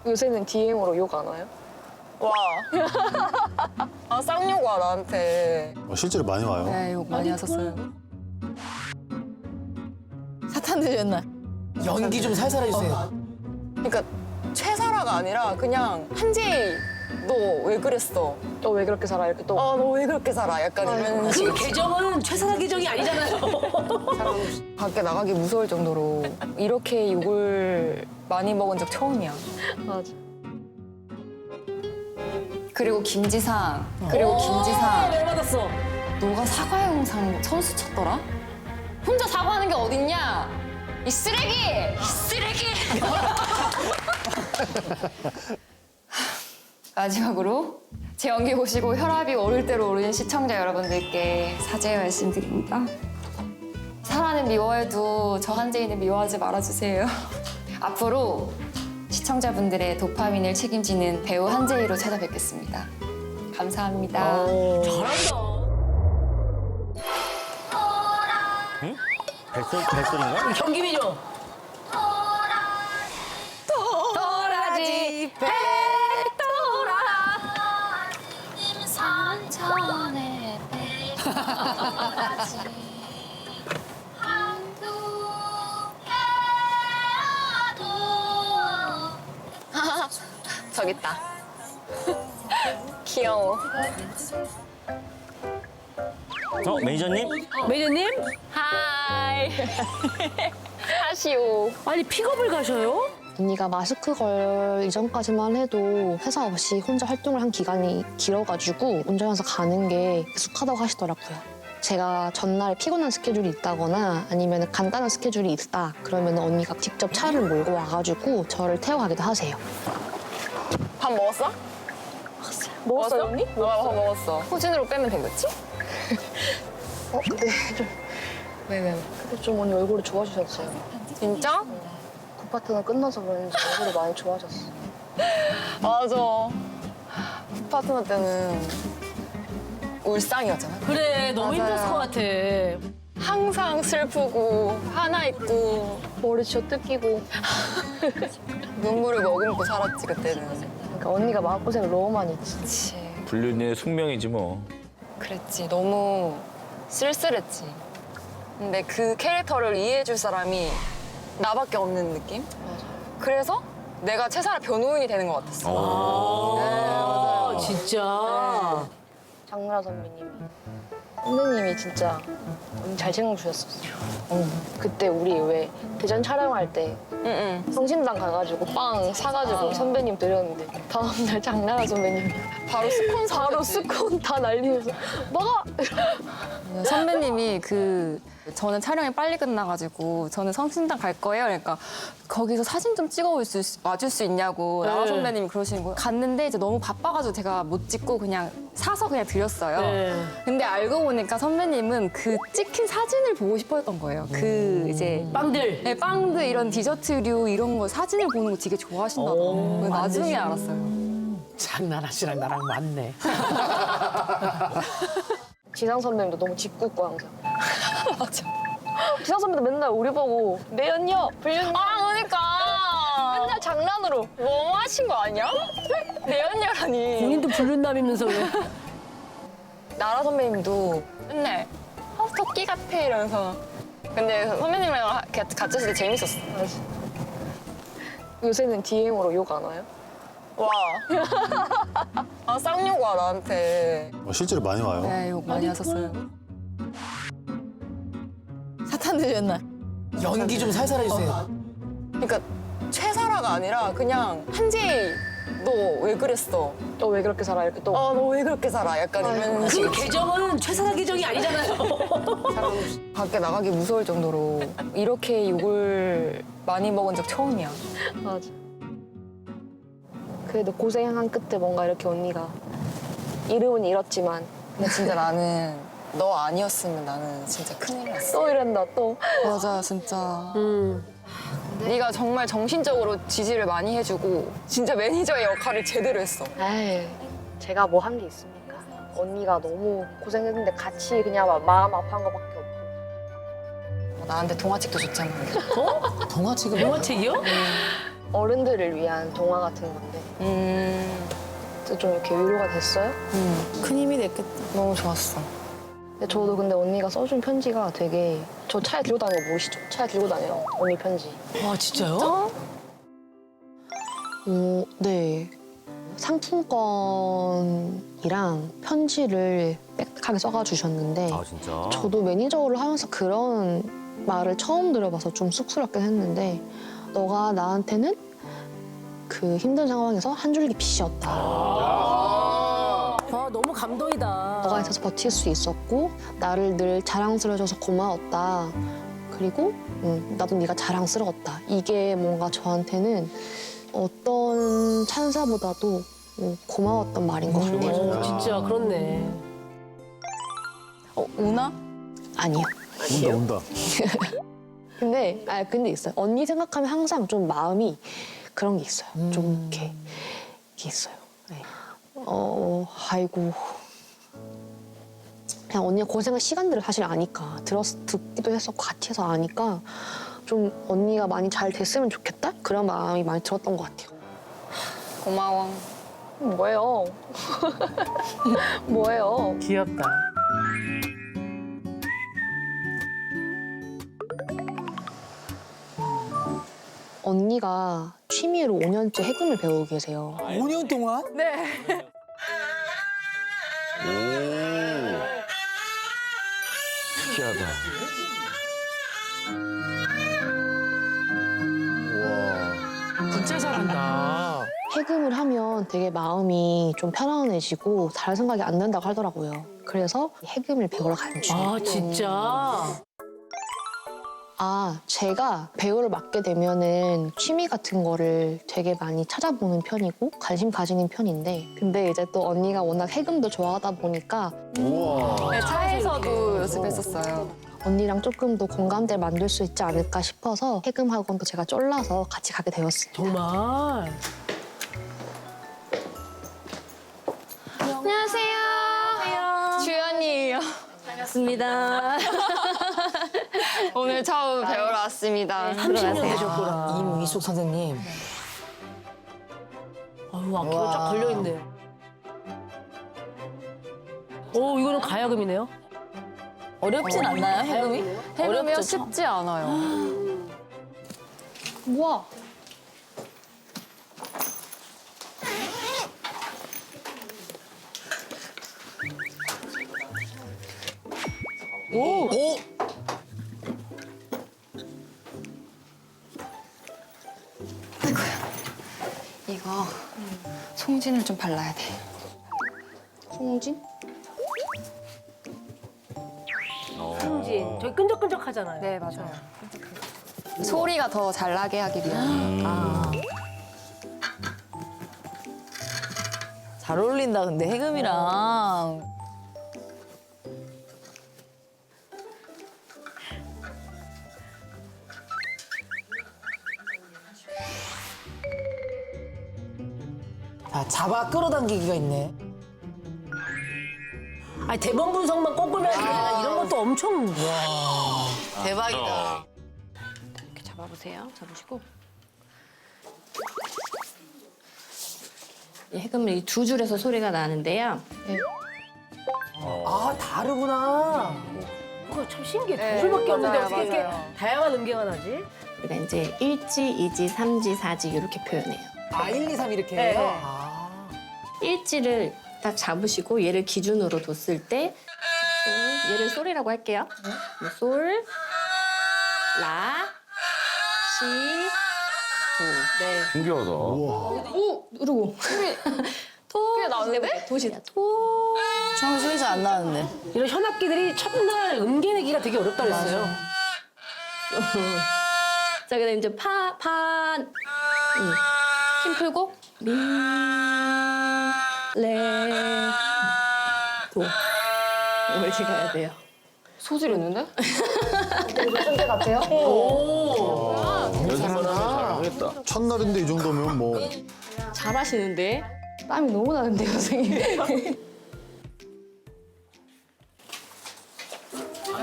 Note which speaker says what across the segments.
Speaker 1: 요새는 DM으로 욕 안 와요?
Speaker 2: 와. 아, 쌍욕 와, 나한테.
Speaker 3: 실제로 많이 와요.
Speaker 4: 네, 욕 많이 하셨어요.
Speaker 5: 사탄 들렸나?
Speaker 6: 연기 좀 살살 해주세요.
Speaker 2: 그러니까 최사라가 아니라 그냥 한재희, 너 왜 그랬어?
Speaker 1: 너 왜 그렇게 살아? 이렇게 또
Speaker 2: 너 왜 그렇게 살아? 약간 이런
Speaker 5: 그
Speaker 2: 식으로.
Speaker 5: 계정은 최선화 계정이 아니잖아요.
Speaker 2: 밖에 나가기 무서울 정도로 이렇게 욕을 많이 먹은 적 처음이야.
Speaker 1: 맞아.
Speaker 4: 그리고 김지상. 김지상.
Speaker 5: 왜 받았어?
Speaker 4: 너가 사과 영상 선수 쳤더라? 혼자 사과하는 게 어딨냐? 이 쓰레기! 이 쓰레기! 마지막으로 제 연기 보시고 혈압이 오를 대로 오르는 시청자 여러분들께 사죄의 말씀드립니다. 사라는 미워해도 저 한재인은 미워하지 말아주세요. 앞으로 시청자분들의 도파민을 책임지는 배우 한재희로 찾아뵙겠습니다. 감사합니다.
Speaker 5: 잘한다.
Speaker 7: 뱃소리인가?
Speaker 5: 경기민요.
Speaker 4: 도라지 백도라
Speaker 8: 산천에 백도라지 한두 해도
Speaker 2: 저기 있다. 귀여워.
Speaker 7: 매니저님?
Speaker 5: 매니저님?
Speaker 2: 하이. 하시오.
Speaker 5: 아니 픽업을 가셔요?
Speaker 1: 언니가 마스크 걸 이전까지만 해도 회사 없이 혼자 활동을 한 기간이 길어가지고 운전해서 가는 게 익숙하다고 하시더라고요. 제가 전날에 피곤한 스케줄이 있다거나 아니면 간단한 스케줄이 있다 그러면 언니가 직접 차를 몰고 와가지고 저를 태워가기도 하세요.
Speaker 2: 밥 먹었어?
Speaker 1: 먹었어요, 언니?
Speaker 2: 밥 먹었어. 후진으로 빼면 되겠지?
Speaker 1: 네, 좀.
Speaker 2: 왜?
Speaker 1: 근데 좀 언니 얼굴이 좋아지셨어요.
Speaker 2: 진짜?
Speaker 1: 굿파트너 끝나서 그런지 얼굴이 많이 좋아졌어.
Speaker 2: 맞아. 파트너 때는 울상이었잖아.
Speaker 5: 그래 너무
Speaker 2: 맞아요.
Speaker 5: 힘들었을 것 같아.
Speaker 2: 항상 슬프고 화나 있고
Speaker 1: 머리 쥐어 뜯기고.
Speaker 2: 눈물을 머금고 살았지 그때는.
Speaker 1: 그러니까 언니가 마음고생을 너무 많이 했지.
Speaker 2: 그렇지.
Speaker 7: 불륜의 숙명이지 뭐.
Speaker 2: 그랬지. 너무 쓸쓸했지. 근데 그 캐릭터를 이해해줄 사람이 나밖에 없는 느낌?
Speaker 1: 맞아.
Speaker 2: 그래서 내가 최사라 변호인이 되는 것 같았어. 네, 맞아요.
Speaker 5: 진짜.
Speaker 1: 장나라 선배님이. 선배님이 진짜 언니 잘 챙겨주셨었어요. 그때 우리 왜 대전 촬영할 때
Speaker 2: 응.
Speaker 1: 성심당 가가지고 빵 사가지고 선배님 드렸는데 다음날 장나라 선배님이
Speaker 2: 바로 스콘
Speaker 1: 바로
Speaker 2: 사줬지.
Speaker 1: 스콘 다 날리면서 먹어!
Speaker 4: 선배님이 저는 촬영이 빨리 끝나가지고 저는 성심당 갈 거예요. 그러니까 거기서 사진 좀 와줄 수 있냐고 나라 선배님이 그러시는 거예요. 갔는데 이제 너무 바빠가지고 제가 못 찍고 그냥 사서 그냥 드렸어요.
Speaker 5: 네.
Speaker 4: 근데 알고 보니까 선배님은 그 찍힌 사진을 보고 싶었던 거예요. 그 이제
Speaker 5: 빵들.
Speaker 4: 네, 빵들 이런 디저트류 이런 거 사진을 보는 거 되게 좋아하신다 고 나중에 알았어요.
Speaker 5: 장나라 씨랑 나랑 맞네.
Speaker 1: 지상 선배님도 너무 짓궂고 항상. 맞아. 지상 선배도 맨날 우리 보고 내연녀, 불륜녀
Speaker 2: 그러니까.
Speaker 1: 맨날 장난으로.
Speaker 2: 너무 하신 거 아니야? 내연녀라니.
Speaker 5: 본인도 불륜남이면서 왜?
Speaker 2: 나라 선배님도 맨날 토끼 같아 이러면서. 근데 선배님이랑 같이 있을 때 재밌었어.
Speaker 1: 맞아. 요새는 DM으로 욕 안 와요?
Speaker 2: 와. 아, 쌍욕 와, 나한테.
Speaker 3: 실제로 많이 와요.
Speaker 4: 네, 욕 많이 하셨어요.
Speaker 5: 사탄 들렸나?
Speaker 6: 연기 좀 살살 해주세요.
Speaker 2: 그러니까 최사라가 아니라 그냥 한재희, 너 왜 그랬어?
Speaker 1: 너 왜 그렇게 살아? 이렇게 또
Speaker 2: 너 왜 그렇게 살아? 약간 이런
Speaker 5: 그
Speaker 2: 식으로.
Speaker 5: 계정은 최선화 계정이 아니잖아요.
Speaker 2: 밖에 나가기 무서울 정도로 이렇게 욕을 많이 먹은 적 처음이야.
Speaker 1: 맞아. 그래도 고생한 끝에 뭔가 이렇게 언니가 이름은 잃었지만
Speaker 2: 근데 진짜 나는 너 아니었으면 나는 진짜 큰일 났어.
Speaker 1: 또 이런다 또.
Speaker 4: 맞아, 진짜.
Speaker 2: 네가 정말 정신적으로 지지를 많이 해주고 진짜 매니저의 역할을 제대로 했어.
Speaker 1: 에이, 제가 뭐 한 게 있습니까? 언니가 너무 고생했는데 같이 그냥 막 마음 아파한 거밖에 없고.
Speaker 2: 나한테 동화책도 줬잖아.
Speaker 6: 동화 지금
Speaker 5: 영화책이요?
Speaker 1: 어른들을 위한 동화 같은 건데 좀 이렇게 위로가 됐어요.
Speaker 5: 큰 힘이 됐겠다.
Speaker 2: 너무 좋았어.
Speaker 1: 근데 저도 근데 언니가 써준 편지가 되게 저 차에 들고 다니는 거 모르시죠? 차에 들고 다녀요. 언니 편지.
Speaker 5: 와, 진짜요?
Speaker 1: 네. 상품권이랑 편지를 빽빽하게 써가 주셨는데
Speaker 7: 아 진짜.
Speaker 1: 저도 매니저를 하면서 그런 말을 처음 들어봐서 좀 쑥스럽긴 했는데 너가 나한테는 그 힘든 상황에서 한 줄기 빛이었다.
Speaker 5: 와, 너무 감동이다.
Speaker 1: 너가 있어서 버틸 수 있었고 나를 늘 자랑스러워줘서 고마웠다. 그리고 나도 네가 자랑스러웠다. 이게 뭔가 저한테는 어떤 찬사보다도 고마웠던 말인 것 같아요.
Speaker 5: 진짜 그렇네.
Speaker 4: 우나?
Speaker 1: 아니요.
Speaker 3: 온다.
Speaker 1: 근데 있어요. 언니 생각하면 항상 좀 마음이 그런 게 있어요. 좀 이렇게 있어요. 네. 아이고. 그냥 언니가 고생한 시간들을 사실 아니까 듣기도 했었고 같이 해서 아니까 좀 언니가 많이 잘 됐으면 좋겠다? 그런 마음이 많이 들었던 것 같아요.
Speaker 2: 고마워.
Speaker 1: 뭐예요? 뭐예요?
Speaker 5: 귀엽다.
Speaker 1: 언니가 취미로 5년째 해금을 배우고 계세요.
Speaker 6: 5년 동안?
Speaker 4: 네.
Speaker 3: 특이하다.
Speaker 5: 진짜 잘한다.
Speaker 1: 해금을 하면 되게 마음이 좀 편안해지고 다른 생각이 안 난다고 하더라고요. 그래서 해금을 배우러 간 중이에요.
Speaker 5: 아, 진짜?
Speaker 1: 제가 배우를 맡게 되면은 취미 같은 거를 되게 많이 찾아보는 편이고 관심 가지는 편인데 근데 이제 또 언니가 워낙 해금도 좋아하다 보니까
Speaker 4: 네, 차에서도 연습했었어요.
Speaker 1: 언니랑 조금 더 공감대를 만들 수 있지 않을까 싶어서 해금 학원도 제가 쫄라서 같이 가게 되었습니다.
Speaker 5: 정말.
Speaker 2: 안녕하세요. 주연이에요.
Speaker 4: 반갑습니다.
Speaker 2: 오늘 처음 배우러 왔습니다.
Speaker 5: 30년 되셨구나.
Speaker 6: 임위숙 선생님.
Speaker 5: 아유, 악기가 쫙 걸려있네. 오, 이거는 가야금이네요?
Speaker 4: 어렵진 않나요, 해금이? 해금이요? 쉽지 않아요.
Speaker 1: 우와.
Speaker 6: 오!
Speaker 2: 이거 송진을 좀 발라야 돼.
Speaker 1: 송진?
Speaker 5: 승진. 저기 끈적끈적하잖아요.
Speaker 4: 네, 맞아요. 소리가 더 잘 나게 하기 위해.
Speaker 9: 잘 어울린다 근데 해금이랑.
Speaker 6: 잡아 끌어당기기가 있네.
Speaker 5: 아니, 대본 분석만 꼼꼼히 하는 게 아니라 이런 것도 엄청.
Speaker 9: 대박이다.
Speaker 8: 이렇게 잡아보세요. 잡으시고. 이 해금을 이 두 줄에서 소리가 나는데요.
Speaker 6: 아, 다르구나.
Speaker 5: 그거 참 신기해.
Speaker 4: 네,
Speaker 5: 두 줄밖에 없는데
Speaker 4: 맞아요,
Speaker 5: 어떻게 이렇게
Speaker 4: 맞아요.
Speaker 5: 다양한 음계가 나지?
Speaker 8: 우리가 이제 1지, 2지, 3지, 4지 이렇게 표현해요.
Speaker 6: 1, 2, 3 이렇게
Speaker 5: 네.
Speaker 6: 해요?
Speaker 8: 1지를 딱 잡으시고 얘를 기준으로 뒀을 때 얘를 솔이라고 할게요. 솔, 라, 시, 도. 네.
Speaker 3: 신기하다.
Speaker 8: 누르고. 토. 꽤 나오는데? 도시다. 토.
Speaker 9: 처음 소리 잘 안 나는데.
Speaker 5: 이런 현악기들이 첫날 음계 내기가 되게 어렵다 그랬어요.
Speaker 8: 자, 그다음 이제 힘 풀고 미, 레, 도. 이렇게 가야 돼요.
Speaker 2: 소질 있는데?
Speaker 1: 천재 같아요?
Speaker 3: 연습만 하면 잘하겠다.
Speaker 10: 첫날인데 이 정도면 뭐
Speaker 8: 잘하시는데?
Speaker 1: 땀이 너무 나는데요, 선생님.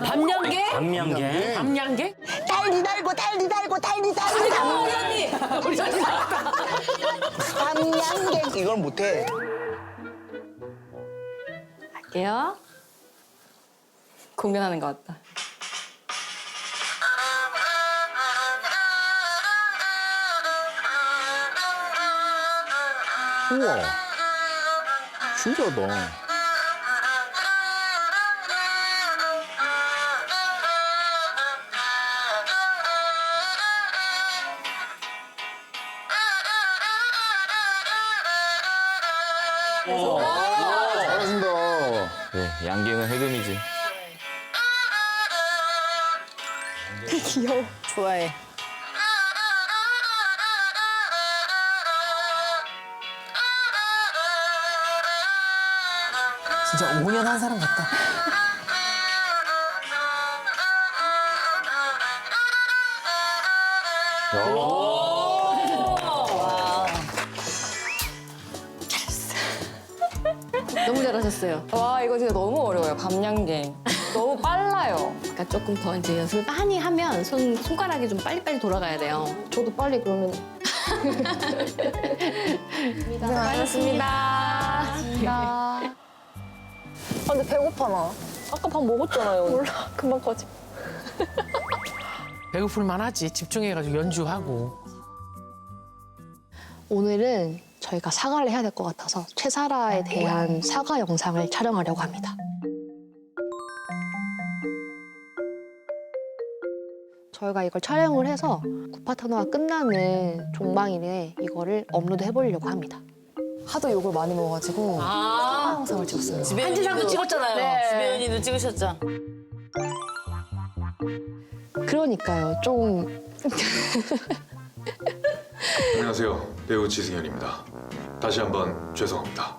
Speaker 5: 밤양개?
Speaker 7: 밤양갱.
Speaker 5: 밤양개?
Speaker 1: 땀
Speaker 10: 달리 달고 달리 달고 달리 달리
Speaker 5: 언니. 우리 저기 나왔다.
Speaker 10: 삼양갱 이걸 못해.
Speaker 4: 할게요. 공연하는 것 같다.
Speaker 3: 우와. 신기하다. 잘하신다.
Speaker 7: 그래, 양갱은 해금이지.
Speaker 9: 좋아해.
Speaker 6: 진짜 5년 한 사람 같다.
Speaker 4: 너무 잘하셨어요. 와, 이거 진짜 너무 어려워요. 밤양갱. 너무 빨라요.
Speaker 8: 그러니까 조금 더 이제 연습을 많이 하면 손가락이 좀 빨리빨리 돌아가야 돼요.
Speaker 1: 저도 빨리 그러면
Speaker 4: 고생하셨습니다.
Speaker 2: 아, 근데 배고파 나.
Speaker 1: 아까 밥 먹었잖아요.
Speaker 2: 몰라. 금방 거짓.
Speaker 5: 배고플 만하지. 집중해가지고 연주하고.
Speaker 1: 오늘은 저희가 사과를 해야 될 것 같아서 최사라에 대한 사과 영상을 촬영하려고 합니다. 저희가 이걸 촬영을 해서 9파트너가 끝나는 종방일에 이거를 업로드 해보려고 합니다.
Speaker 4: 하도 욕을 많이 먹어가지고 사과 영상을 찍었어요.
Speaker 5: 한지상도 찍었잖아요.
Speaker 9: 주변이도 찍으셨죠?
Speaker 1: 그러니까요, 좀
Speaker 11: 안녕하세요. 배우 지승현입니다. 다시 한번 죄송합니다.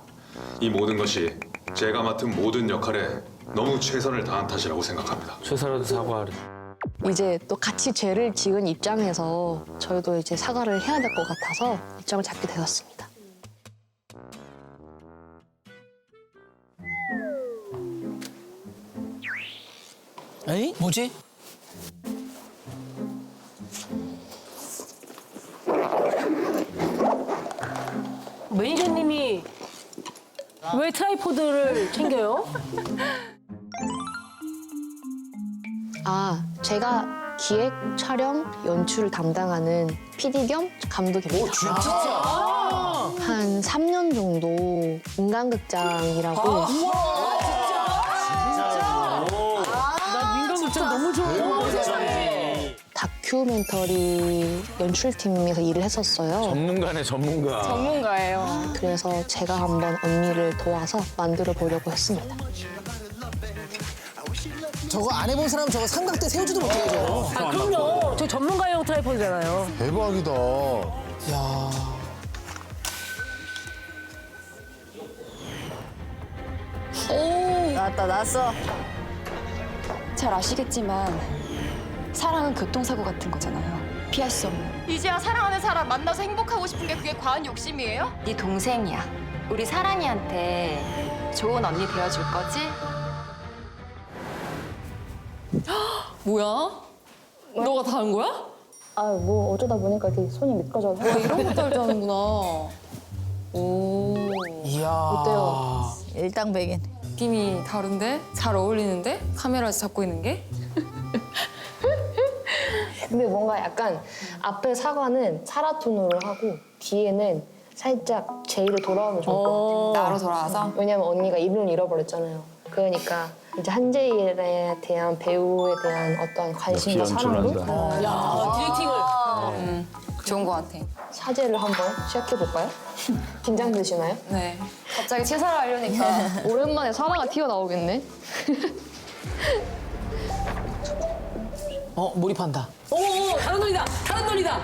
Speaker 11: 이 모든 것이 제가 맡은 모든 역할에 너무 최선을 다한 탓이라고 생각합니다.
Speaker 7: 최사라도 사과하래.
Speaker 1: 이제 또 같이 죄를 지은 입장에서 저희도 이제 사과를 해야 될 것 같아서 입장을 잡게 되었습니다.
Speaker 6: 에이? 뭐지?
Speaker 5: 매니저님이 왜 트라이포드를 챙겨요?
Speaker 1: 아, 제가 기획, 촬영, 연출을 담당하는 PD 겸 감독입니다. 한 3년 정도 인간극장이라고
Speaker 5: 나 민간극장 너무 좋아.
Speaker 1: 다큐멘터리 연출팀에서 일을 했었어요.
Speaker 7: 전문가네, 전문가.
Speaker 4: 전문가예요.
Speaker 1: 그래서 제가 한번 언니를 도와서 만들어 보려고 했습니다.
Speaker 6: 저거 안 해본 사람 저거 삼각대 세우지도 못해요, 저거.
Speaker 5: 아, 그럼요. 저 전문가용 트라이포드잖아요.
Speaker 3: 대박이다.
Speaker 6: 야.
Speaker 9: 나왔다, 나왔어.
Speaker 4: 잘 아시겠지만 사랑은 교통사고 같은 거잖아요. 피할 수 없는. 이제야 사랑하는 사람 만나서 행복하고 싶은 게 그게 과한 욕심이에요? 네 동생이야. 우리 사랑이한테 좋은 언니 되어줄 거지? 뭐야? 너가 다 한 거야?
Speaker 1: 아, 뭐 어쩌다 보니까 이렇게 손이 미끄러져서.
Speaker 4: 이런 것도 알줄 아는구나. 오.
Speaker 6: 이야.
Speaker 1: 어때요?
Speaker 9: 일당백인.
Speaker 4: 느낌이 다른데? 잘 어울리는데? 카메라 잡고 있는 게?
Speaker 1: 근데 뭔가 약간 앞에 사과는 사라톤으로 하고 뒤에는 살짝 제이로 돌아오면 좋을 것 같아요.
Speaker 4: 나로 돌아와서?
Speaker 1: 왜냐면 언니가 이름을 잃어버렸잖아요. 그러니까 이제 한제일에 대한 배우에 대한 어떤 관심과
Speaker 3: 역시
Speaker 1: 사랑도
Speaker 3: 연출한다.
Speaker 5: 야, 디렉팅을.
Speaker 4: 좋은 것 같아.
Speaker 1: 사제를 한번 시작해볼까요? 긴장되시나요?
Speaker 4: 네. 갑자기 채사를 하려니까.
Speaker 1: 오랜만에 사라가 튀어나오겠네.
Speaker 6: 몰입한다.
Speaker 5: 오, 다른 논이다. 다른 논이다.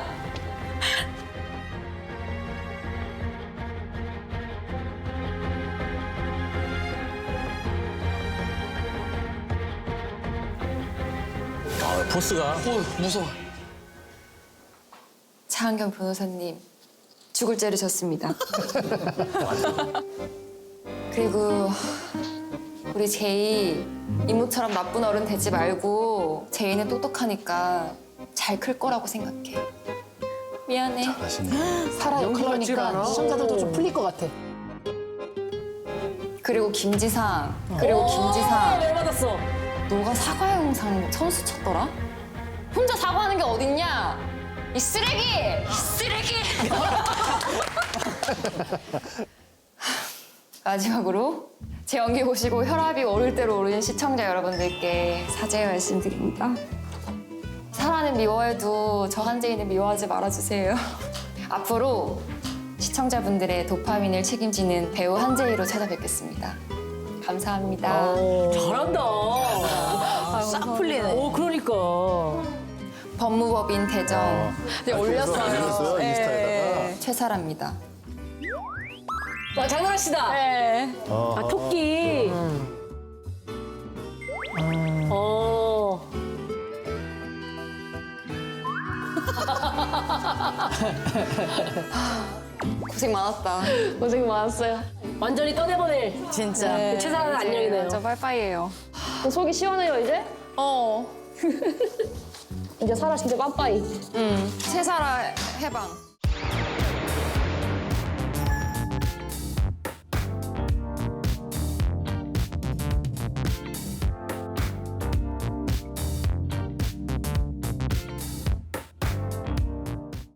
Speaker 7: 포스가.
Speaker 6: 무서워.
Speaker 4: 차은경 변호사님, 죽을 죄를 졌습니다. 그리고 우리 제이 이모처럼 나쁜 어른 되지 말고 제이는 똑똑하니까 잘 클 거라고 생각해. 미안해.
Speaker 6: 사라 역할하니까 시청자들도 좀 풀릴 것 같아.
Speaker 4: 그리고 김지상. 김지상.
Speaker 5: 열 받았어.
Speaker 4: 너가 사과 영상 선수 쳤더라? 혼자 사과하는 게 어딨냐? 이 쓰레기! 이 쓰레기! 마지막으로 제 연기 보시고 혈압이 오를 대로 오르는 시청자 여러분들께 사죄의 말씀드립니다. 사라는 미워해도 저 한재인을 미워하지 말아주세요. 앞으로 시청자분들의 도파민을 책임지는 배우 한재희로 찾아뵙겠습니다. 감사합니다.
Speaker 5: 잘한다.
Speaker 9: 싹 풀리네.
Speaker 5: 오, 그러니까.
Speaker 4: 법무법인 대정
Speaker 3: 올렸어요, 인스타에다가.
Speaker 4: 최사라입니다.
Speaker 5: 와, 장난하시다.
Speaker 4: 네.
Speaker 5: 아, 토끼. 어.
Speaker 4: 고생 많았다.
Speaker 1: 고생 많았어요.
Speaker 5: 완전히 떠내보낼.
Speaker 9: 진짜.
Speaker 5: 최사라는 안녕이네요.
Speaker 4: 저 빠이빠이예요.
Speaker 1: 속이 시원해요, 이제?
Speaker 4: 어.
Speaker 1: 이제 사라 진짜 빠빠이.
Speaker 4: 최사라 해방.